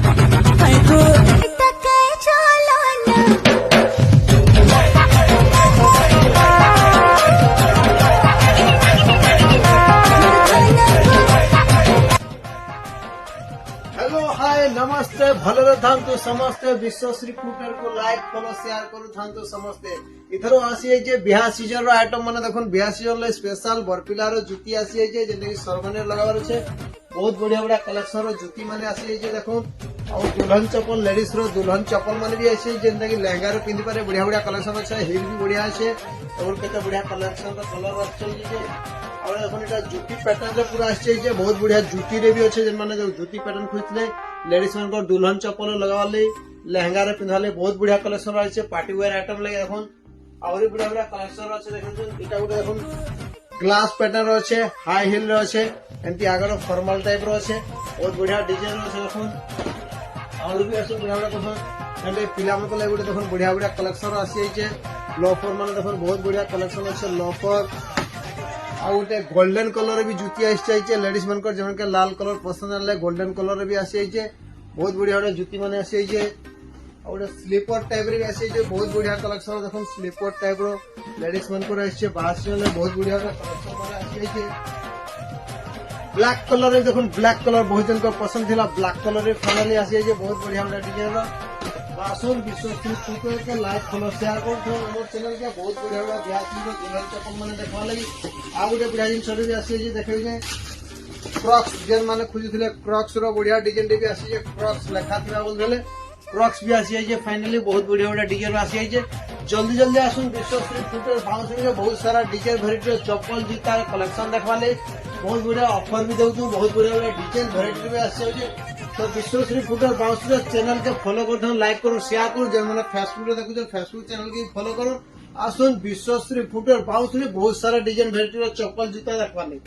Hello hi नमस्ते भले थांतु समस्ते विश्वश्री फुटवेयर को लाइक फॉलो शेयर करू थांतु समस्ते इधर आसी जे बिहा सीजन रो आइटम माने देखुन बिहा सीजन ले स्पेशल बरपिला रो जुती आसी जे जेने कि सरमने लगावर छे बहुत बढ़िया बढ़िया कलेक्शन रो जुती माने आसी जे देखुन और दुल्हन चप्पल लेडीज रो दुल्हन चप्पल माने भी आसी जेने कि लहंगा रो पिंदी पारे बढ़िया बढ़िया कलेक्शन আছে हिल भी बढ़िया আছে और केते बढ़िया कलेक्शन रो कलर আছে जे और এখন এটা জুতি প্যাটার্ন পুরো আসছে যে বহুত বড়িয়া জুতি রে भी আছে যে মানে জুতি প্যাটার্ন খুঁজলে लेडीज मान को दुल्हन चप्पल लगावाले लहंगा रे पिंधाले बहुत बढ़िया कलेक्शन रही पार्टी वेयर आइटम लगे देखुन और बढ़िया बढ़िया कलेक्शन रही देखुन इटा गोटे देखुन ग्लास पैटर्न रही हाई हिल रही एमती आगर फॉर्मल टाइप रही बहुत बढ़िया डिजाइन रही देखुन और भी अच्छे बढ़िया बढ़िया कलेक्शन पिला मन लगे गोटे देखुन बढ़िया बढ़िया कलेक्शन आसी लॉफर मान देखुन बहुत बढ़िया कलेक्शन अच्छे लॉफर और गोटे गोल्डन कलर भी जुती आसी लेडीज मान जमन के लाल कलर पसंद आले गोल्डन कलर भी आसी बहुत बढ़िया बढ़िया जुती माने आसी और गोटे स्लीपर टाइप रे आसी बहुत बढ़िया कलेक्शन देखो स्लीपर टाइप रो लेडीज मान को आसी बाहर बहुत बढ़िया कलेक्शन माने आसी ब्लैक कलर रे देखो ब्लैक कलर बहुत जन को पसंद थिला ब्लैक कलर रे फाइनली आसी बहुत बढ़िया बढ़िया डिजाइन रो बासुर विश्वश्री फुटवेयर के लाइक फॉलो शेयर करो हमर चैनल के बहुत बढ़िया बढ़िया ब्याज में दुल्हन चप्पल माने देखवा लगी आ गोटे बढ़िया जिन सरी भी आसी देखै जे क्रॉक्स जेन माने खोजिथिले क्रॉक्स रो बढ़िया डिजाइन भी आसी जे क्रॉक्स लेखा थिबा बोलले क्रॉक्स भी आसी जे फाइनली बहुत बढ़िया बढ़िया डिजाइन आसी जे जल्दी जल्दी आसुन विश्वश्री फुटवेयर बाउंसरी में बहुत सारा डिजाइन वेराइटी चप्पल जूता कलेक्शन देखवा ले बहुत बढ़िया ऑफर भी देउछु बहुत बढ़िया बढ़िया डिजाइन वेराइटी भी आसी जे तो विश्वश्री फुटवेयर बाउंसरी चैनल के फॉलो कर लाइक करो शेयर करो जो मैंने फेसबुक रे देखो फेसबुक चैनल के फॉलो करो आसुन विश्वश्री फुटवेयर बाउंसरी बहुत सारा डिजाइन वेराइटी चप्पल जूता देखवा ले।